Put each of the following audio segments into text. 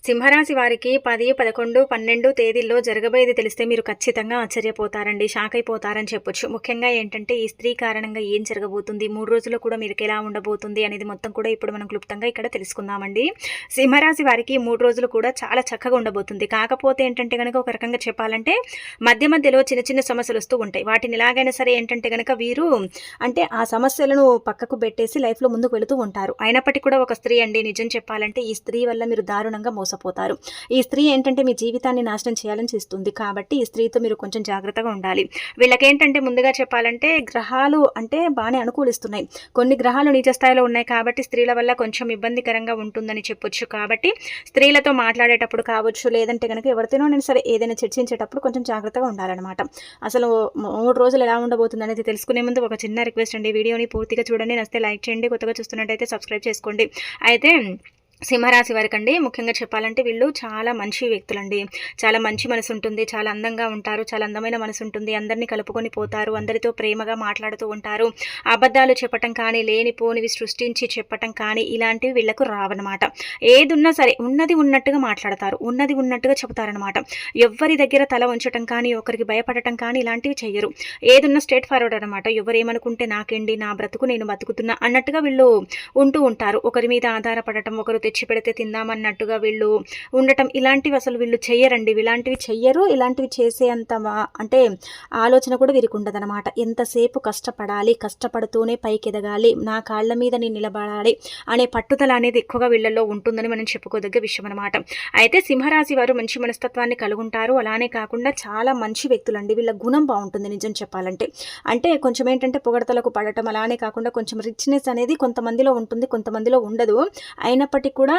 సింహరాశి వారికి 10, 11, 12 తేదీల్లో జరగబోయేది తెలిస్తే మీరు ఖచ్చితంగా ఆశ్చర్యపోతారండి. షాక్ అయిపోతారని చెప్పొచ్చు. ముఖ్యంగా ఏంటంటే ఈ స్త్రీ కారణంగా ఏం జరగబోతుంది, 3 రోజుల్లో కూడా మీరుకెలా ఉండబోతుంది అనేది మొత్తం కూడా ఇప్పుడు మనం క్లుప్తంగా ఇక్కడ తెలుసుకుందామండి. సింహరాశి వారికి 3 రోజులు కూడా చాలా చక్కగా ఉండబోతుంది. కాకపోతే ఏంటంటే గనక ఒక రకంగా చెప్పాలంటే మధ్య మధ్యలో చిన్న చిన్న సమస్యలు వస్తూ ఉంటాయి. వాటిని ఎలాగైనా సరే ఏంటంటే గనక వీరు అంటే ఆ సమస్యలను పక్కకు పెట్టేసి లైఫ్‌లో ముందుకు వెళుతూ ఉంటారు. అయినప్పటికీ కూడా ఒక స్త్రీ అండి, నిజం చెప్పాలంటే ఈ స్త్రీ వల్ల మీరు దారుణంగా మోసపోతారు. ఈ స్త్రీ ఏంటంటే మీ జీవితాన్ని నాశనం చేయాలని చూస్తుంది. కాబట్టి ఈ స్త్రీతో మీరు కొంచెం జాగ్రత్తగా ఉండాలి. వీళ్ళకేంటంటే ముందుగా చెప్పాలంటే గ్రహాలు అంటే బాగానే అనుకూలిస్తున్నాయి. కొన్ని గ్రహాలు నీచ స్థాయిలో ఉన్నాయి కాబట్టి స్త్రీల వల్ల కొంచెం ఇబ్బందికరంగా ఉంటుందని చెప్పొచ్చు. కాబట్టి స్త్రీలతో మాట్లాడేటప్పుడు కావచ్చు, లేదంటే కనుక ఎవరితోనైనా సరే ఏదైనా చర్చించేటప్పుడు కొంచెం జాగ్రత్తగా ఉండాలన్నమాట. అసలు 3 రోజులు ఎలా ఉండబోతుంది అనేది తెలుసుకునే ముందు ఒక చిన్న రిక్వెస్ట్ అండి, వీడియోని పూర్తిగా చూడండి, నచ్చితే లైక్ చేయండి, కొత్తగా చూస్తున్నట్టయితే సబ్స్క్రైబ్ చేసుకోండి. అయితే సింహరాశి వారికండి ముఖ్యంగా చెప్పాలంటే వీళ్ళు చాలా మంచి వ్యక్తులండి. చాలా మంచి మనసు ఉంటుంది, చాలా అందంగా ఉంటారు, చాలా అందమైన మనసు ఉంటుంది, అందరినీ కలుపుకొని పోతారు, అందరితో ప్రేమగా మాట్లాడుతూ ఉంటారు. అబద్ధాలు చెప్పటం కానీ, లేనిపోనివి సృష్టించి చెప్పటం కానీ ఇలాంటివి వీళ్ళకు రావన్నమాట. ఏదున్నా సరే ఉన్నది ఉన్నట్టుగా మాట్లాడతారు, ఉన్నది ఉన్నట్టుగా చెబుతారనమాట. ఎవ్వరి దగ్గర తల ఉంచటం కానీ, ఒకరికి భయపడటం కానీ ఇలాంటివి చెయ్యరు. ఏదున్నా స్ట్రేట్ ఫార్వర్డ్ అనమాట. ఎవరేమనుకుంటే నాకేంటి, నా బ్రతుకు నేను బతుకుతున్నా అన్నట్టుగా వీళ్ళు ఉంటూ ఉంటారు. ఒకరి మీద ఆధారపడటం, ఒకరు తెచ్చి పెడితే తిందామన్నట్టుగా వీళ్ళు ఉండటం ఇలాంటివి అసలు వీళ్ళు చెయ్యరండి. ఇలాంటివి చెయ్యరు. ఇలాంటివి చేసే అంత అంటే ఆలోచన కూడా వీరికి ఉండదనమాట. ఎంతసేపు కష్టపడాలి, కష్టపడుతూనే పైకి ఎదగాలి, నా కాళ్ళ మీద నేను నిలబడాలి అనే పట్టుదల అనేది ఎక్కువగా వీళ్ళల్లో ఉంటుందని మనం చెప్పుకోదగ్గ విషయం అనమాట. అయితే సింహరాశి వారు మంచి మనస్తత్వాన్ని కలుగుంటారు. అలానే కాకుండా చాలా మంచి వ్యక్తులండి. వీళ్ళ గుణం బాగుంటుంది నిజం చెప్పాలంటే. అంటే కొంచెం ఏంటంటే పొగడతలకు పడటం, అలానే కాకుండా కొంచెం రిచ్నెస్ అనేది కొంతమందిలో ఉంటుంది, కొంతమందిలో ఉండదు. అయినప్పటికీ కూడా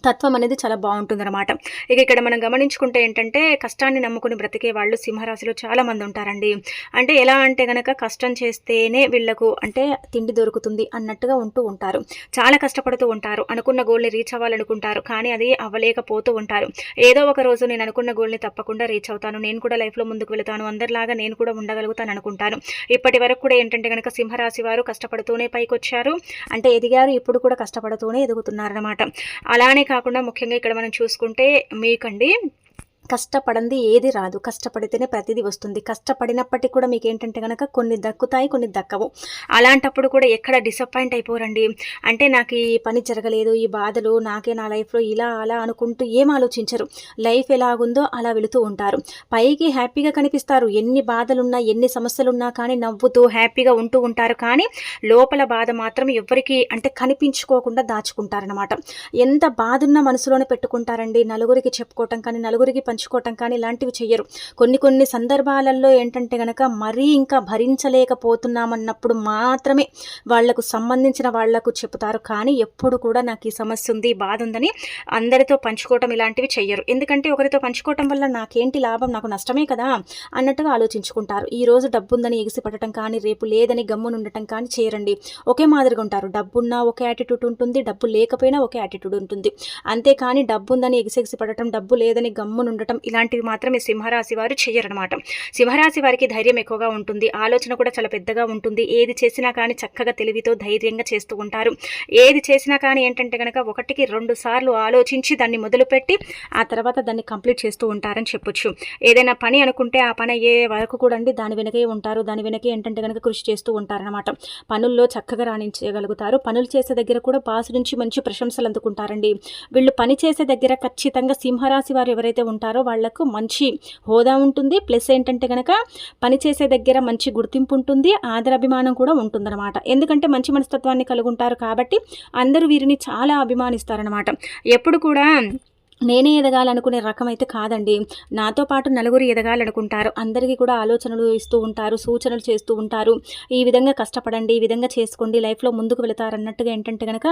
తత్వం అనేది చాలా బాగుంటుందన్నమాట. ఇక ఇక్కడ మనం గమనించుకుంటే ఏంటంటే కష్టాన్ని నమ్ముకుని బ్రతికే వాళ్ళు సింహరాశిలో చాలా మంది ఉంటారండి. అంటే ఎలా అంటే గనక కష్టం చేస్తేనే వీళ్ళకు అంటే తిండి దొరుకుతుంది అన్నట్టుగా ఉంటూ ఉంటారు. చాలా కష్టపడుతూ ఉంటారు. అనుకున్న గోల్ని రీచ్ అవ్వాలనుకుంటారు, కానీ అది అవ్వలేకపోతూ ఉంటారు. ఏదో ఒక రోజు నేను అనుకున్న గోల్ని తప్పకుండా రీచ్ అవుతాను, నేను కూడా లైఫ్లో ముందుకు వెళతాను, అందరిలాగా నేను కూడా ఉండగలుగుతాను అనుకుంటాను. ఇప్పటి వరకు కూడా ఏంటంటే గనక సింహరాశి వారు కష్టపడుతూనే పైకి వచ్చారు, అంటే ఎదిగారు. ఇప్పుడు కూడా కష్టపడుతూనే ఎదుగుతున్నారన్నమాట. అలానే కాకుండా ముఖ్యంగా ఇక్కడ మనం చూసుకుంటే మీకండి కష్టపడంది ఏది రాదు, కష్టపడితేనే ప్రతిదీ వస్తుంది. కష్టపడినప్పటికీ కూడా మీకు ఏంటంటే కనుక కొన్ని దక్కుతాయి, కొన్ని దక్కవు. అలాంటప్పుడు కూడా ఎక్కడ డిసప్పాయింట్ అయిపోరండి. అంటే నాకు ఈ పని జరగలేదు, ఈ బాధలు నాకే, నా లైఫ్లో ఇలా అలా అనుకుంటూ ఏం ఆలోచించరు. లైఫ్ ఎలాగుందో అలా వెళుతూ ఉంటారు. పైకి హ్యాపీగా కనిపిస్తారు, ఎన్ని బాధలున్నా ఎన్ని సమస్యలున్నా కానీ నవ్వుతూ హ్యాపీగా ఉంటూ ఉంటారు. కానీ లోపల బాధ మాత్రం ఎవరికి అంటే కనిపించుకోకుండా దాచుకుంటారనమాట. ఎంత బాధ ఉన్న మనసులోనే పెట్టుకుంటారండి. నలుగురికి చెప్పుకోవటం కానీ, నలుగురికి పంచుకోవటం కానీ ఇలాంటివి చెయ్యరు. కొన్ని సందర్భాలలో ఏంటంటే గనక మరీ ఇంకా భరించలేకపోతున్నామన్నప్పుడు మాత్రమే వాళ్లకు సంబంధించిన వాళ్లకు చెప్తారు. కానీ ఎప్పుడు కూడా నాకు ఈ సమస్య ఉంది, బాధ ఉందని అందరితో పంచుకోవటం ఇలాంటివి చెయ్యరు. ఎందుకంటే ఒకరితో పంచుకోవటం వల్ల నాకేంటి లాభం, నాకు నష్టమే కదా అన్నట్టుగా ఆలోచించుకుంటారు. ఈ రోజు డబ్బు ఉందని ఎగిసిపడటం కానీ, రేపు లేదని గమ్మునుండటం కానీ చేయరండి. ఒకే మాదిరిగా ఉంటారు. డబ్బున్నా ఒకే యాటిట్యూడ్ ఉంటుంది, డబ్బు లేకపోయినా ఒకే యాటిట్యూడ్ ఉంటుంది. అంతేకాని డబ్బు ఉందని ఎగిసెగిసి పడటం, డబ్బు లేదని గమ్మునుండటం ఇలాంటివి మాత్రం ఈ సింహరాశి వారు చెయ్యరనమాట. సింహరాశి వారికి ధైర్యం ఎక్కువగా ఉంటుంది, ఆలోచన కూడా చాలా పెద్దగా ఉంటుంది. ఏది చేసినా కానీ చక్కగా తెలివితో ధైర్యంగా చేస్తూ ఉంటారు. ఏది చేసినా కానీ ఏంటంటే కనుక 1కి 2 సార్లు ఆలోచించి దాన్ని మొదలుపెట్టి ఆ తర్వాత దాన్ని కంప్లీట్ చేస్తూ ఉంటారని చెప్పొచ్చు. ఏదైనా పని అనుకుంటే ఆ పని అయ్యే వరకు కూడా అండి దాని వెనకే ఉంటారు. దాని వెనకే ఏంటంటే కనుక కృషి చేస్తూ ఉంటారనమాట. పనుల్లో చక్కగా రాణించగలుగుతారు. పనులు చేసే దగ్గర కూడా బాస్ నుంచి మంచి ప్రశంసలు అందుకుంటారండి. వీళ్ళు పని చేసే దగ్గర ఖచ్చితంగా సింహరాశి వారు ఎవరైతే ఉంటారో వాళ్లకు మంచి హోదా ఉంటుంది. ప్లస్ ఏంటంటే కనుక పనిచేసే దగ్గర మంచి గుర్తింపు ఉంటుంది, ఆదరాభిమానం కూడా ఉంటుందన్నమాట. ఎందుకంటే మంచి మనస్తత్వాన్ని కలుగుంటారు కాబట్టి అందరూ వీరిని చాలా అభిమానిస్తారనమాట. ఎప్పుడు కూడా నేనే ఎదగాలనుకునే రకం అయితే కాదండి. నాతో పాటు నలుగురు ఎదగాలనుకుంటారు. అందరికీ కూడా ఆలోచనలు ఇస్తూ ఉంటారు, సూచనలు చేస్తూ ఉంటారు. ఈ విధంగా కష్టపడండి, ఈ విధంగా చేసుకోండి, లైఫ్లో ముందుకు వెళతారన్నట్టుగా ఏంటంటే కనుక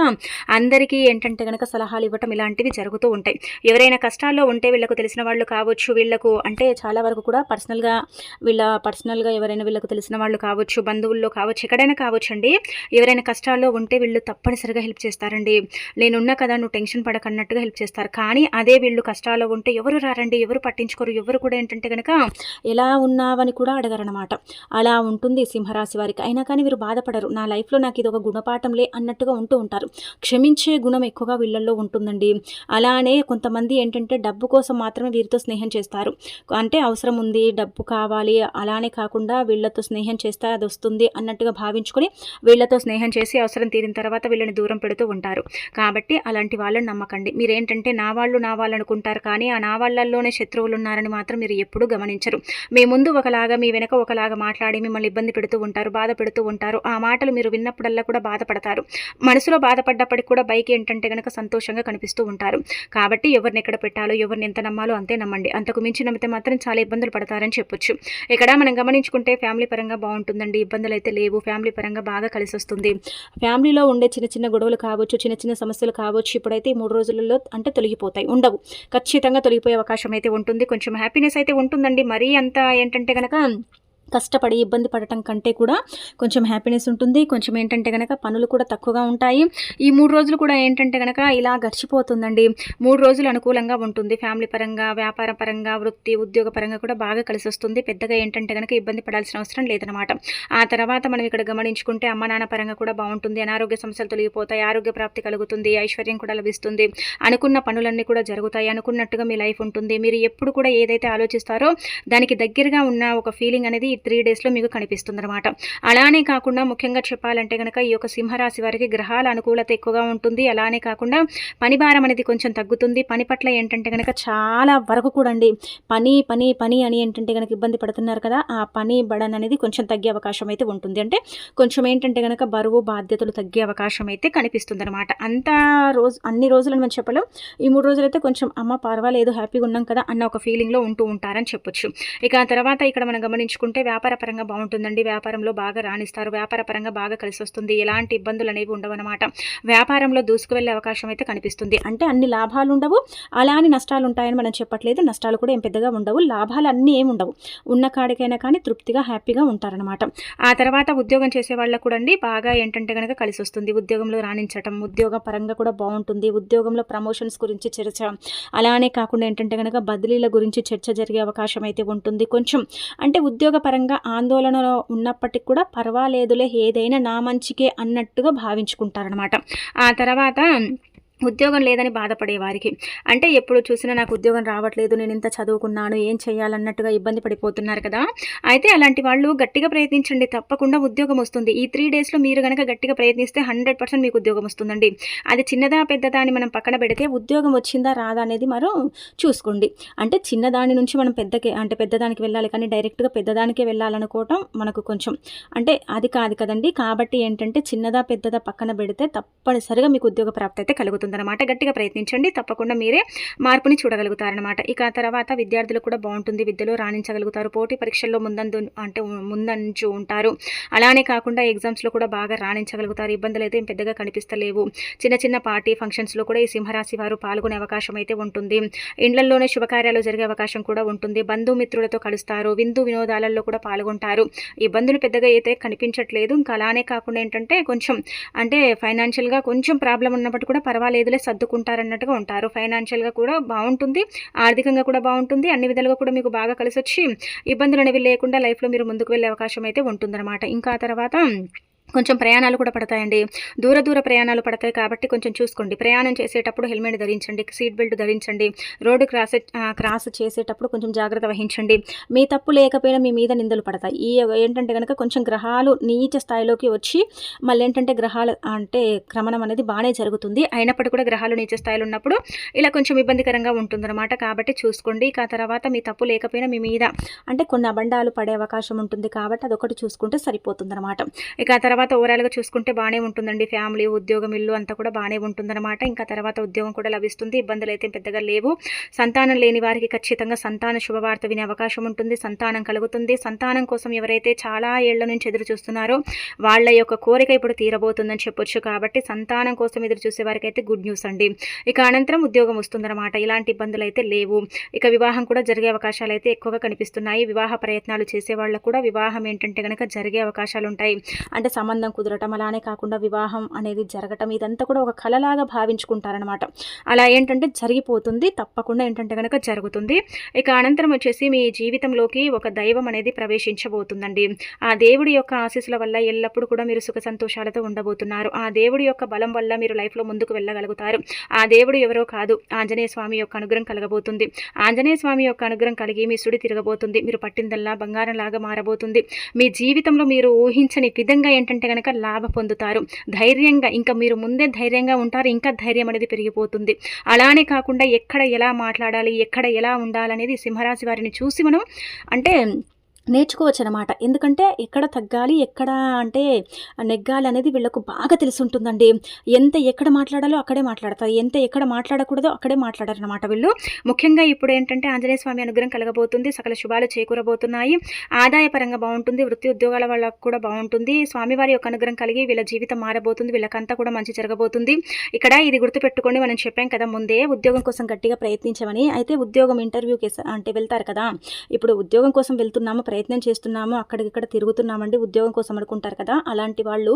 అందరికీ ఏంటంటే కనుక సలహాలు ఇవ్వటం ఇలాంటివి జరుగుతూ ఉంటాయి. ఎవరైనా కష్టాల్లో ఉంటే వీళ్ళకు తెలిసిన వాళ్ళు కావచ్చు, వీళ్ళకు అంటే చాలా వరకు కూడా పర్సనల్గా ఎవరైనా వీళ్ళకు తెలిసిన వాళ్ళు కావచ్చు, బంధువుల్లో కావచ్చు, ఎక్కడైనా కావచ్చు అండి. ఎవరైనా కష్టాల్లో ఉంటే వీళ్ళు తప్పనిసరిగా హెల్ప్ చేస్తారండి. నేనున్నా కదా, నువ్వు టెన్షన్ పడకన్నట్టుగా హెల్ప్ చేస్తారు. కానీ అదే వీళ్ళు కష్టాల్లో ఉంటే ఎవరు రారండి, ఎవరు పట్టించుకోరు, ఎవరు కూడా ఏంటంటే కనుక ఎలా ఉన్నావని కూడా అడగరనమాట. అలా ఉంటుంది సింహరాశి వారికి. అయినా కానీ వీరు బాధపడరు. నా లైఫ్లో నాకు ఇది ఒక గుణపాఠంలే అన్నట్టుగా ఉంటూ ఉంటారు. క్షమించే గుణం ఎక్కువగా వీళ్ళల్లో ఉంటుందండి. అలానే కొంతమంది ఏంటంటే డబ్బు కోసం మాత్రమే వీరితో స్నేహం చేస్తారు. అంటే అవసరం ఉంది, డబ్బు కావాలి, అలానే కాకుండా వీళ్ళతో స్నేహం చేస్తే అది వస్తుంది అన్నట్టుగా భావించుకొని వీళ్ళతో స్నేహం చేసి అవసరం తీరిన తర్వాత వీళ్ళని దూరం పెడుతూ ఉంటారు. కాబట్టి అలాంటి వాళ్ళని నమ్మకండి. మీరేంటంటే నా వాళ్ళు అనుకుంటారు, కానీ ఆ నా వాళ్ళల్లోనే శత్రువులు ఉన్నారని మాత్రం మీరు ఎప్పుడూ గమనించరు. మీ ముందు ఒకలాగా, మీ వెనక ఒకలాగా మాట్లాడి మిమ్మల్ని ఇబ్బంది పెడుతూ ఉంటారు, బాధ పెడుతూ ఉంటారు. ఆ మాటలు మీరు విన్నప్పుడల్లా కూడా బాధపడతారు. మనసులో బాధపడ్డప్పటికి కూడా బయట ఏంటంటే కనుక సంతోషంగా కనిపిస్తూ ఉంటారు. కాబట్టి ఎవరిని ఎక్కడ పెట్టాలో, ఎవరిని ఎంత నమ్మాలో అంతే నమ్మండి. అంతకు మించి నమ్మితే మాత్రం చాలా ఇబ్బందులు పడతారని చెప్పొచ్చు. ఇక్కడ మనం గమనించుకుంటే ఫ్యామిలీ పరంగా బాగుంటుందండి. ఇబ్బందులు అయితే లేవు. ఫ్యామిలీ పరంగా బాగా కలిసి వస్తుంది. ఫ్యామిలీలో ఉండే చిన్న చిన్న గొడవలు కావచ్చు, చిన్న చిన్న సమస్యలు కావచ్చు, ఇప్పుడైతే ఈ 3 రోజులలో అంటే తొలగిపోతాయి. ఉండవు, ఖచ్చితంగా తొలగిపోయే అవకాశం అయితే ఉంటుంది. కొంచెం హ్యాపీనెస్ అయితే ఉంటుందండి. మరీ అంత ఏంటంటే కనుక కష్టపడి ఇబ్బంది పడటం కంటే కూడా కొంచెం హ్యాపీనెస్ ఉంటుంది. కొంచెం ఏంటంటే కనుక పనులు కూడా తక్కువగా ఉంటాయి. ఈ 3 రోజులు కూడా ఏంటంటే కనుక ఇలా గడిచిపోతుందండి. 3 రోజులు అనుకూలంగా ఉంటుంది. ఫ్యామిలీ పరంగా, వ్యాపార పరంగా, వృత్తి ఉద్యోగ పరంగా కూడా బాగా కలిసి వస్తుంది. పెద్దగా ఏంటంటే కనుక ఇబ్బంది పడాల్సిన అవసరం లేదనమాట. ఆ తర్వాత మనం ఇక్కడ గమనించుకుంటే అమ్మ నాన్న పరంగా కూడా బాగుంటుంది. అనారోగ్య సమస్యలు తొలగిపోతాయి. ఆరోగ్య ప్రాప్తి కలుగుతుంది. ఐశ్వర్యం కూడా లభిస్తుంది. అనుకున్న పనులన్నీ కూడా జరుగుతాయి. అనుకున్నట్టుగా మీ లైఫ్ ఉంటుంది. మీరు ఎప్పుడు కూడా ఏదైతే ఆలోచిస్తారో దానికి దగ్గరగా ఉన్న ఒక ఫీలింగ్ అనేది 3 డేస్లో మీకు కనిపిస్తుంది అనమాట. అలానే కాకుండా ముఖ్యంగా చెప్పాలంటే కనుక ఈ యొక్క సింహరాశి వారికి గ్రహాల అనుకూలత ఎక్కువగా ఉంటుంది. అలానే కాకుండా పని భారం అనేది కొంచెం తగ్గుతుంది. పని పట్ల ఏంటంటే కనుక చాలా వరకు కూడా అండి పని పని పని అని ఏంటంటే కనుక ఇబ్బంది పడుతున్నారు కదా, ఆ పని బడన్ అనేది కొంచెం తగ్గే అవకాశం అయితే ఉంటుంది. అంటే కొంచెం ఏంటంటే కనుక బరువు బాధ్యతలు తగ్గే అవకాశం అయితే కనిపిస్తుంది అనమాట. అన్ని రోజులను మనం చెప్పలేం. ఈ 3 రోజులైతే కొంచెం అమ్మ పర్వాలేదు, హ్యాపీగా ఉన్నాం కదా అన్న ఒక ఫీలింగ్లో ఉంటూ ఉంటారని చెప్పొచ్చు. ఇక ఆ తర్వాత ఇక్కడ మనం గమనించుకుంటే వ్యాపార పరంగా బాగుంటుందండి. వ్యాపారంలో బాగా రాణిస్తారు. వ్యాపార పరంగా బాగా కలిసి వస్తుంది. ఎలాంటి ఇబ్బందులు అనేవి ఉండవన్నమాట. వ్యాపారంలో దూసుకు వెళ్ళే అవకాశం అయితే కనిపిస్తుంది. అంటే అన్ని లాభాలు ఉండవు, అలా అని నష్టాలు ఉంటాయని మనం చెప్పట్లేదు. నష్టాలు కూడా ఏం పెద్దగా ఉండవు, లాభాలు అన్నీ ఏమి ఉండవు. ఉన్న కాడికైనా కానీ తృప్తిగా హ్యాపీగా ఉంటారనమాట. ఆ తర్వాత ఉద్యోగం చేసే వాళ్ళకు కూడా అండి బాగా ఏంటంటే కనుక కలిసి వస్తుంది. ఉద్యోగంలో రాణించటం, ఉద్యోగ పరంగా కూడా బాగుంటుంది. ఉద్యోగంలో ప్రమోషన్స్ గురించి చర్చ, అలానే కాకుండా ఏంటంటే కనుక బదిలీల గురించి చర్చ జరిగే అవకాశం అయితే ఉంటుంది. కొంచెం అంటే ఉద్యోగ పరంగా ఆందోళనలో ఉన్నప్పటికీ కూడా పర్వాలేదులే, ఏదైనా నా మంచికే అన్నట్టుగా భావించుకుంటారనమాట. ఆ తర్వాత ఉద్యోగం లేదని బాధపడే వారికి, అంటే ఎప్పుడు చూసినా నాకు ఉద్యోగం రావట్లేదు, నేను ఇంత చదువుకున్నాను, ఏం చేయాలన్నట్టుగా ఇబ్బంది పడిపోతున్నారు కదా, అయితే అలాంటి వాళ్ళు గట్టిగా ప్రయత్నించండి. తప్పకుండా ఉద్యోగం వస్తుంది. ఈ 3 డేస్లో మీరు కనుక గట్టిగా ప్రయత్నిస్తే 100% మీకు ఉద్యోగం వస్తుందండి. అది చిన్నదా పెద్దదా అని మనం పక్కన పెడితే ఉద్యోగం వచ్చిందా రాదా అనేది మనం చూసుకోండి. అంటే చిన్నదాని నుంచి మనం పెద్దదానికి వెళ్ళాలి, కానీ డైరెక్ట్గా పెద్దదానికే వెళ్ళాలనుకోవటం మనకు కొంచెం అంటే అది కాదు కదండి. కాబట్టి ఏంటంటే చిన్నదా పెద్దదా పక్కన పెడితే తప్పనిసరిగా మీకు ఉద్యోగ ప్రాప్తి అయితే కలుగుతుంది అనమాట. గట్టిగా ప్రయత్నించండి, తప్పకుండా మీరే మార్పుని చూడగలుగుతారనమాట. ఇక ఆ తర్వాత విద్యార్థులు కూడా బాగుంటుంది. విద్యలో రాణించగలుగుతారు. పోటీ పరీక్షల్లో ముందంజు ఉంటారు. అలానే కాకుండా ఎగ్జామ్స్లో కూడా బాగా రాణించగలుగుతారు. ఇబ్బందులు అయితే పెద్దగా కనిపిస్తలేవు. చిన్న చిన్న పార్టీ ఫంక్షన్స్లో కూడా ఈ సింహరాశి వారు పాల్గొనే అవకాశం అయితే ఉంటుంది. ఇండ్లలోనే శుభకార్యాలు జరిగే అవకాశం కూడా ఉంటుంది. బంధుమిత్రులతో కలుస్తారు. విందు వినోదాలలో కూడా పాల్గొంటారు. ఇబ్బందులు పెద్దగా అయితే కనిపించట్లేదు. ఇంకా అలానే కాకుండా ఏంటంటే కొంచెం అంటే ఫైనాన్షియల్గా కొంచెం ప్రాబ్లం ఉన్నప్పటికీ కూడా పర్వాలేదులే, సర్దుకుంటారన్నట్టుగా ఉంటారు. ఫైనాన్షియల్గా కూడా బాగుంటుంది, ఆర్థికంగా కూడా బాగుంటుంది. అన్ని విధాలుగా కూడా మీకు బాగా కలిసి వచ్చి ఇబ్బందులు అనేవి లేకుండా లైఫ్లో మీరు ముందుకు వెళ్ళే అవకాశం అయితే ఉంటుందన్నమాట. ఇంకా ఆ తర్వాత కొంచెం ప్రయాణాలు కూడా పడతాయండి. దూర ప్రయాణాలు పడతాయి కాబట్టి కొంచెం చూసుకోండి. ప్రయాణం చేసేటప్పుడు హెల్మెట్ ధరించండి, సీట్ బెల్ట్ ధరించండి. రోడ్డు క్రాస్ చేసేటప్పుడు కొంచెం జాగ్రత్త వహించండి. మీ తప్పు లేకపోయినా మీ మీద నిందలు పడతాయి. ఈ ఏంటంటే కనుక కొంచెం గ్రహాలు నీచ స్థాయిలోకి వచ్చి మళ్ళీ ఏంటంటే గ్రహాలు అంటే క్రమణం అనేది బాగానే జరుగుతుంది. అయినప్పటికీ కూడా గ్రహాలు నీచ స్థాయిలో ఉన్నప్పుడు ఇలా కొంచెం ఇబ్బందికరంగా ఉంటుందన్నమాట. కాబట్టి చూసుకోండి. ఇక తర్వాత మీ తప్పు లేకపోయినా మీ మీద అంటే కొన్ని అబండాలు పడే అవకాశం ఉంటుంది. కాబట్టి అదొకటి చూసుకుంటే సరిపోతుందన్నమాట. ఇక తర్వాత ఓవరాల్గా చూసుకుంటే బాగానే ఉంటుందండి. ఫ్యామిలీ, ఉద్యోగం, ఇల్లు అంతా కూడా బాగానే ఉంటుందన్నమాట. ఇంకా తర్వాత ఉద్యోగం కూడా లభిస్తుంది. ఇబ్బందులు అయితే పెద్దగా లేవు. సంతానం లేని వారికి ఖచ్చితంగా సంతాన శుభవార్త వినే అవకాశం ఉంటుంది. సంతానం కలుగుతుంది. సంతానం కోసం ఎవరైతే చాలా ఏళ్ల నుంచి ఎదురు చూస్తున్నారో వాళ్ళ యొక్క కోరిక ఇప్పుడు తీరబోతుందని చెప్పొచ్చు. కాబట్టి సంతానం కోసం ఎదురు చూసే వారికి అయితే గుడ్ న్యూస్ అండి. ఇక అనంతరం ఉద్యోగం వస్తుందన్నమాట. ఇలాంటి ఇబ్బందులు అయితే లేవు. ఇక వివాహం కూడా జరిగే అవకాశాలు అయితే ఎక్కువగా కనిపిస్తున్నాయి. వివాహ ప్రయత్నాలు చేసే వాళ్ళకు కూడా వివాహం ఏంటంటే కనుక జరిగే అవకాశాలు ఉంటాయి. అంటే సంబంధం కుదరటం, అలానే కాకుండా వివాహం అనేది జరగటం, ఇదంతా కూడా ఒక కలలాగా భావించుకుంటారనమాట. అలా ఏంటంటే జరిగిపోతుంది, తప్పకుండా ఏంటంటే కనుక జరుగుతుంది. ఇక అనంతరం వచ్చేసి మీ జీవితంలోకి ఒక దైవం అనేది ప్రవేశించబోతుందండి. ఆ దేవుడి యొక్క ఆశీస్సుల వల్ల ఎల్లప్పుడూ కూడా మీరు సుఖ సంతోషాలతో ఉండబోతున్నారు. ఆ దేవుడి యొక్క బలం వల్ల మీరు లైఫ్లో ముందుకు వెళ్ళగలుగుతారు. ఆ దేవుడు ఎవరో కాదు, ఆంజనేయ స్వామి యొక్క అనుగ్రహం కలగబోతుంది. ఆంజనేయ స్వామి యొక్క అనుగ్రహం కలిగి మీ సుడి తిరగబోతుంది. మీరు పట్టిందల్లా బంగారంలాగా మారబోతుంది. మీ జీవితంలో మీరు ఊహించని విధంగా ఏంటంటే కనుక లాభ పొందుతారు. ధైర్యంగా, ఇంకా మీరు ముందే ధైర్యంగా ఉంటారు. ఇంకా ధైర్యం అనేది పెరిగిపోతుంది. అలానే కాకుండా ఎక్కడ ఎలా మాట్లాడాలి, ఎక్కడ ఎలా ఉండాలనేది సింహరాశి వారిని చూసి మనం అంటే నేర్చుకోవచ్చు అనమాట. ఎందుకంటే ఎక్కడ తగ్గాలి, ఎక్కడ అంటే నెగ్గాలి అనేది వీళ్ళకు బాగా తెలిసి ఉంటుందండి. ఎక్కడ మాట్లాడాలో అక్కడే మాట్లాడతారు, ఎక్కడ మాట్లాడకూడదో అక్కడే మాట్లాడారనమాట వీళ్ళు. ముఖ్యంగా ఇప్పుడు ఏంటంటే ఆంజనేయ స్వామి అనుగ్రహం కలగబోతుంది. సకల శుభాలు చేకూరబోతున్నాయి. ఆదాయపరంగా బాగుంటుంది. వృత్తి ఉద్యోగాల వాళ్ళకు కూడా బాగుంటుంది. స్వామివారి యొక్క అనుగ్రహం కలిగి వీళ్ళ జీవితం మారబోతుంది. వీళ్ళకంతా కూడా మంచి జరగబోతుంది. ఇక్కడ ఇది గుర్తుపెట్టుకోండి, మనం చెప్పాం కదా ముందే ఉద్యోగం కోసం గట్టిగా ప్రయత్నించమని. అయితే ఉద్యోగం ఇంటర్వ్యూకి అంటే వెళ్తారు కదా, ఇప్పుడు ఉద్యోగం కోసం వెళ్తున్నాము, ప్రయత్నం చేస్తున్నాము, అక్కడిక్కడ తిరుగుతున్నామండి ఉద్యోగం కోసం అనుకుంటారు కదా, అలాంటి వాళ్ళు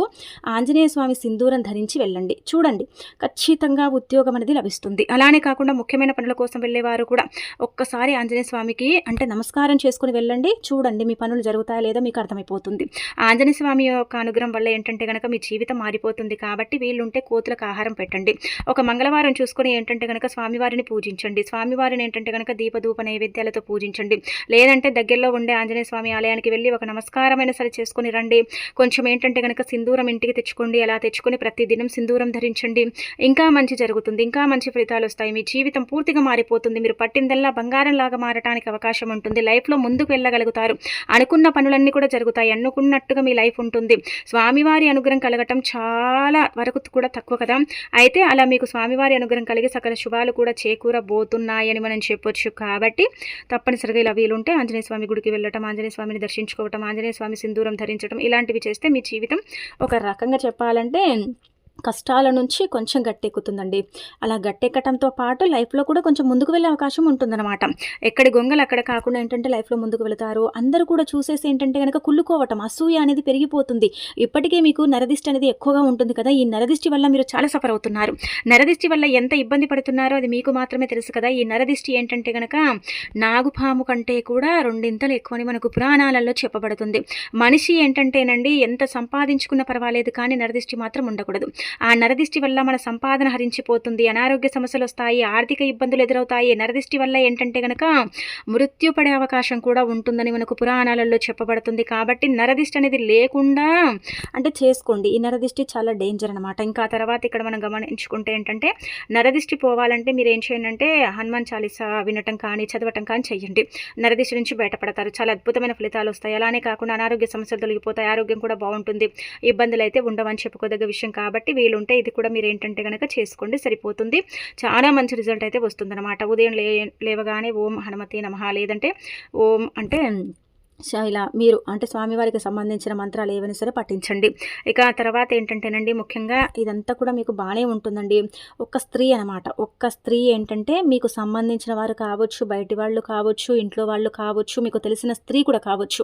ఆంజనేయ స్వామి సింధూరం ధరించి వెళ్ళండి. చూడండి, ఖచ్చితంగా ఉద్యోగం అనేది లభిస్తుంది. అలానే కాకుండా ముఖ్యమైన పనుల కోసం వెళ్ళేవారు కూడా ఒక్కసారి ఆంజనేయ స్వామికి అంటే నమస్కారం చేసుకుని వెళ్ళండి. చూడండి మీ పనులు జరుగుతాయా లేదా మీకు అర్థమైపోతుంది. ఆంజనేయ స్వామి యొక్క అనుగ్రహం వల్ల ఏంటంటే కనుక మీ జీవితం మారిపోతుంది. కాబట్టి వీళ్ళుంటే కోతులకు ఆహారం పెట్టండి. ఒక మంగళవారం చూసుకొని ఏంటంటే కనుక స్వామివారిని పూజించండి. స్వామివారిని ఏంటంటే కనుక దీపధూప నైవేద్యాలతో పూజించండి. లేదంటే దగ్గరలో ఉండే ఆంజనేయ స్వామి ఆలయానికి వెళ్ళి ఒక నమస్కారమైన సరే చేసుకొని రండి. కొంచెం ఏంటంటే కనుక సింధూరం ఇంటికి తెచ్చుకోండి. అలా తెచ్చుకొని ప్రతిదినం సింధూరం ధరించండి. ఇంకా మంచి జరుగుతుంది. ఇంకా మంచి ఫలితాలు వస్తాయి. మీ జీవితం పూర్తిగా మారిపోతుంది. మీరు పట్టిందల్లా బంగారం లాగా మారటానికి అవకాశం ఉంటుంది. లైఫ్లో ముందుకు వెళ్ళగలుగుతారు. అనుకున్న పనులన్నీ కూడా జరుగుతాయి. అనుకున్నట్టుగా మీ లైఫ్ ఉంటుంది. స్వామివారి అనుగ్రహం కలగటం చాలా వరకు కూడా తక్కువ కదా. అయితే అలా మీకు స్వామివారి అనుగ్రహం కలిగి సకల శుభాలు కూడా చేకూరబోతున్నాయని మనం చెప్పొచ్చు. కాబట్టి తప్పనిసరిగా ఇలా వీలుంటే ఆంజనేయ స్వామి గుడికి వెళ్ళటం, ఆంజనేయ స్వామిని దర్శించుకోవటం, ఆంజనేయ స్వామి సింధూరం ధరించడం, ఇలాంటివి చేస్తే మీ జీవితం ఒక రకంగా చెప్పాలంటే కష్టాల నుంచి కొంచెం గట్టెక్కుతుందండి. అలా గట్టెక్కటంతో పాటు లైఫ్లో కూడా కొంచెం ముందుకు వెళ్ళే అవకాశం ఉంటుందన్నమాట. ఎక్కడి గొంగలు అక్కడ కాకుండా ఏంటంటే లైఫ్లో ముందుకు వెళతారు. అందరూ కూడా చూసేసి ఏంటంటే కనుక కుళ్ళుకోవటం, అసూయ అనేది పెరిగిపోతుంది. ఇప్పటికే మీకు నరదిష్టి అనేది ఎక్కువగా ఉంటుంది కదా. ఈ నరదిష్టి వల్ల మీరు చాలా సఫర్ అవుతున్నారు. నరదిష్టి వల్ల ఎంత ఇబ్బంది పడుతున్నారో అది మీకు మాత్రమే తెలుసు కదా. ఈ నరదిష్టి ఏంటంటే కనుక నాగుపాము కంటే కూడా రెండింతలు ఎక్కువని మనకు పురాణాలలో చెప్పబడుతుంది. మనిషి ఏంటంటేనండి ఎంత సంపాదించుకున్న పర్వాలేదు, కానీ నరదిష్టి మాత్రం ఉండకూడదు. ఆ నరదిష్టి వల్ల మన సంపాదన హరించిపోతుంది. అనారోగ్య సమస్యలు వస్తాయి, ఆర్థిక ఇబ్బందులు ఎదురవుతాయి. నరదిష్టి వల్ల ఏంటంటే కనుక మృత్యు పడే అవకాశం కూడా ఉంటుందని మనకు పురాణాలలో చెప్పబడుతుంది. కాబట్టి నరదిష్టి అనేది లేకుండా అంటే చేసుకోండి. ఈ నరదిష్టి చాలా డేంజర్ అనమాట. ఇంకా తర్వాత ఇక్కడ మనం గమనించుకుంటే ఏంటంటే నరదిష్టి పోవాలంటే మీరు ఏం చేయండి అంటే హనుమాన్ చాలీసా వినటం కానీ చదవటం కానీ చెయ్యండి. నరదిష్టి నుంచి బయటపడతారు. చాలా అద్భుతమైన ఫలితాలు వస్తాయి. అలానే కాకుండా అనారోగ్య సమస్యలు తొలగిపోతాయి. ఆరోగ్యం కూడా బాగుంటుంది. ఇబ్బందులు అయితే ఉండవని చెప్పుకోదగ్గ విషయం. కాబట్టి వీలుంటే ఇది కూడా మీరు ఏంటంటే కనుక చేసుకోండి, సరిపోతుంది. చాలా మంచి రిజల్ట్ అయితే వస్తుందన్నమాట. ఉదయం లేవగానే ఓం హనుమతే నమః, లేదంటే ఓం అంటే ఇలా మీరు అంటే స్వామివారికి సంబంధించిన మంత్రాలు ఏవైనా సరే పఠించండి. ఇక తర్వాత ఏంటంటేనండి ముఖ్యంగా ఇదంతా కూడా మీకు బాగానే ఉంటుందండి. ఒక స్త్రీ అనమాట, ఒక్క స్త్రీ ఏంటంటే మీకు సంబంధించిన వారు కావచ్చు, బయటి వాళ్ళు కావచ్చు, ఇంట్లో వాళ్ళు కావచ్చు, మీకు తెలిసిన స్త్రీ కూడా కావచ్చు.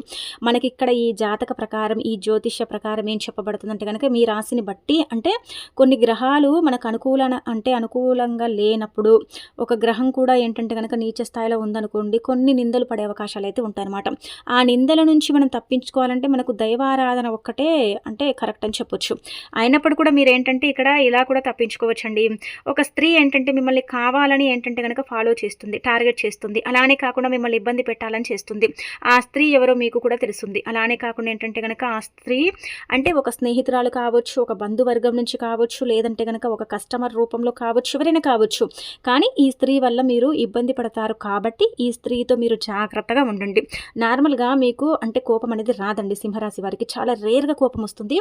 మనకి ఇక్కడ ఈ జాతక ప్రకారం, ఈ జ్యోతిష్య ప్రకారం ఏం చెప్పబడుతుందంటే కనుక మీ రాశిని బట్టి అంటే కొన్ని గ్రహాలు మనకు అనుకూలంగా లేనప్పుడు ఒక గ్రహం కూడా ఏంటంటే కనుక నీచ స్థాయిలో ఉందనుకోండి, కొన్ని నిందలు పడే అవకాశాలు అయితే ఉంటాయన్నమాట. ఆ నిందల నుంచి మనం తప్పించుకోవాలంటే మనకు దైవారాధన ఒక్కటే అంటే కరెక్ట్ అని చెప్పొచ్చు. అయినప్పుడు కూడా మీరు ఏంటంటే ఇక్కడ ఇలా కూడా తప్పించుకోవచ్చండి. ఒక స్త్రీ ఏంటంటే మిమ్మల్ని కావాలని ఏంటంటే కనుక ఫాలో చేస్తుంది, టార్గెట్ చేస్తుంది. అలానే కాకుండా మిమ్మల్ని ఇబ్బంది పెట్టాలని చేస్తుంది. ఆ స్త్రీ ఎవరో మీకు కూడా తెలుస్తుంది. అలానే కాకుండా ఏంటంటే కనుక ఆ స్త్రీ అంటే ఒక స్నేహితురాలు కావచ్చు, ఒక బంధువర్గం నుంచి కావచ్చు, లేదంటే కనుక ఒక కస్టమర్ రూపంలో కావచ్చు, ఎవరైనా కావచ్చు. కానీ ఈ స్త్రీ వల్ల మీరు ఇబ్బంది పడతారు. కాబట్టి ఈ స్త్రీతో మీరు జాగ్రత్తగా ఉండండి. నార్మల్గా మీకు అంటే కోపం అనేది రాదండి. సింహరాశి వారికి చాలా రేర్గా కోపం వస్తుంది.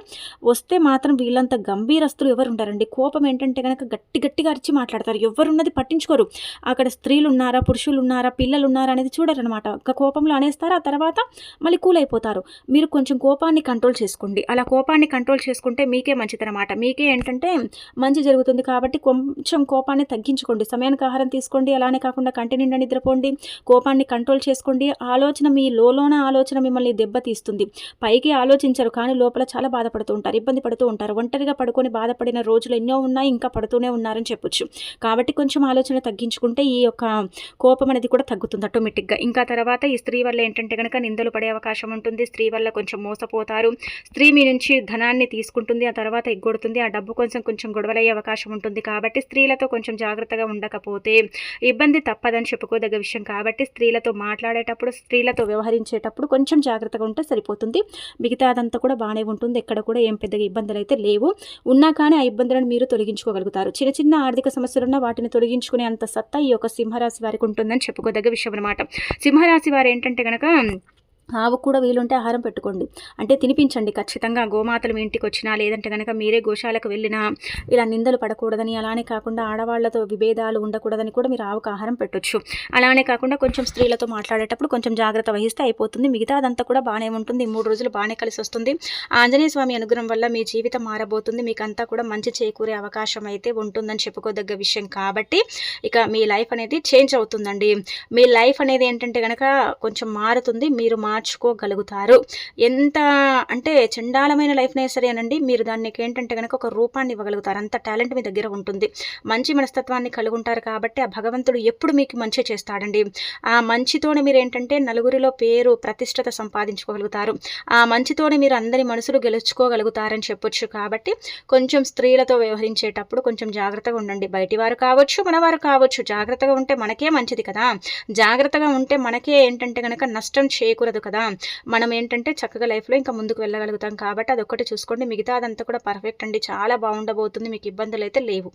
వస్తే మాత్రం వీళ్ళంత గంభీరస్తులు ఎవరు ఉంటారండి. కోపం ఏంటంటే కనుక గట్టిగా అరిచి మాట్లాడతారు. ఎవరున్నది పట్టించుకోరు. అక్కడ స్త్రీలు ఉన్నారా, పురుషులు ఉన్నారా, పిల్లలు ఉన్నారా అనేది చూడరనమాట. ఒక కోపంలో అనేస్తారు, ఆ తర్వాత మళ్ళీ కూల్ అయిపోతారు. మీరు కొంచెం కోపాన్ని కంట్రోల్ చేసుకోండి. అలా కోపాన్ని కంట్రోల్ చేసుకుంటే మీకే మంచిదనమాట. మీకే ఏంటంటే మంచి జరుగుతుంది. కాబట్టి కొంచెం కోపాన్ని తగ్గించుకోండి. సమయానికి ఆహారం తీసుకోండి. అలానే కాకుండా కంటి నిండా నిద్రపోండి. కోపాన్ని కంట్రోల్ చేసుకోండి. ఆలోచన మీ లోన ఆలోచన మిమ్మల్ని దెబ్బతీస్తుంది. పైకి ఆలోచించరు కానీ లోపల చాలా బాధపడుతూ ఉంటారు, ఇబ్బంది పడుతూ ఉంటారు. ఒంటరిగా పడుకొని బాధపడిన రోజులు ఎన్నో ఉన్నాయి, ఇంకా పడుతూనే ఉన్నారని చెప్పొచ్చు. కాబట్టి కొంచెం ఆలోచన తగ్గించుకుంటే ఈ యొక్క కోపం అనేది కూడా తగ్గుతుంది ఆటోమేటిక్గా. ఇంకా తర్వాత ఈ స్త్రీ వల్ల ఏంటంటే కనుక నిందలు పడే అవకాశం ఉంటుంది. స్త్రీ వల్ల కొంచెం మోసపోతారు. స్త్రీ మీ నుంచి ధనాన్ని తీసుకుంటుంది, ఆ తర్వాత ఎగ్గొడుతుంది. ఆ డబ్బు కొంచెం గొడవలయ్యే అవకాశం ఉంటుంది. కాబట్టి స్త్రీలతో కొంచెం జాగ్రత్తగా ఉండకపోతే ఇబ్బంది తప్పదని చెప్పుకోదగ్గ విషయం. కాబట్టి స్త్రీలతో మాట్లాడేటప్పుడు, స్త్రీలతో వ్యవహరించేటప్పుడు కొంచెం జాగ్రత్తగా ఉంటే సరిపోతుంది. మిగతా అదంతా కూడా బాగానే ఉంటుంది. ఎక్కడ కూడా ఏం పెద్దగా ఇబ్బందులు అయితే లేవు. ఉన్నా కానీ ఆ ఇబ్బందులను మీరు తొలగించుకోగలుగుతారు. చిన్న చిన్న ఆర్థిక సమస్యలున్నా వాటిని తొలగించుకునే అంత సత్తా ఈ యొక్క సింహరాశి వారికి ఉంటుందని చెప్పుకోదగ్గ విషయం అనమాట. సింహరాశి వారు ఏంటంటే కనుక ఆవుకు కూడా వీలుంటే ఆహారం పెట్టుకోండి, అంటే తినిపించండి ఖచ్చితంగా. గోమాతలు మీ ఇంటికి వచ్చినా, లేదంటే కనుక మీరే గోశాలకు వెళ్ళినా ఇలా నిందలు పడకూడదని, అలానే కాకుండా ఆడవాళ్లతో విభేదాలు ఉండకూడదని కూడా మీరు ఆవుకు ఆహారం పెట్టొచ్చు. అలానే కాకుండా కొంచెం స్త్రీలతో మాట్లాడేటప్పుడు కొంచెం జాగ్రత్త వహిస్తే అయిపోతుంది. మిగతా అదంతా కూడా బాగానే ఉంటుంది. 3 రోజులు బాగానే కలిసి వస్తుంది. ఆంజనేయ స్వామి అనుగ్రహం వల్ల మీ జీవితం మారబోతుంది. మీకు అంతా కూడా మంచి చేకూరే అవకాశం అయితే ఉంటుందని చెప్పుకోదగ్గ విషయం. కాబట్టి ఇక మీ లైఫ్ అనేది చేంజ్ అవుతుందండి. మీ లైఫ్ అనేది ఏంటంటే కనుక కొంచెం మారుతుంది. మీరు మార్చుకోగలుగుతారు. ఎంత అంటే చండాలమైన లైఫ్నే సరేనండి, మీరు దానికి ఏంటంటే కనుక ఒక రూపాన్ని ఇవ్వగలుగుతారు. అంత టాలెంట్ మీ దగ్గర ఉంటుంది. మంచి మనస్తత్వాన్ని కలిగి ఉంటారు. కాబట్టి ఆ భగవంతుడు ఎప్పుడు మీకు మంచి చేస్తాడండి. ఆ మంచితోనే మీరు ఏంటంటే నలుగురిలో పేరు ప్రతిష్టత సంపాదించుకోగలుగుతారు. ఆ మంచితోనే మీరు అందరి మనసులు గెలుచుకోగలుగుతారని చెప్పొచ్చు. కాబట్టి కొంచెం స్త్రీలతో వ్యవహరించేటప్పుడు కొంచెం జాగ్రత్తగా ఉండండి. బయటి వారు కావచ్చు, మనవారు కావచ్చు. జాగ్రత్తగా ఉంటే మనకే మంచిది కదా. జాగ్రత్తగా ఉంటే మనకే ఏంటంటే కనుక నష్టం చేయకూడదు కదా. మనం ఏంటంటే చక్కగా లైఫ్లో ఇంకా ముందుకు వెళ్ళగలుగుతాం. కాబట్టి అదొక్కటి చూసుకోండి. మిగతా అదంతా కూడా పర్ఫెక్ట్ అండి. చాలా బాగుండబోతుంది. మీకు ఇబ్బందులు అయితే లేవు.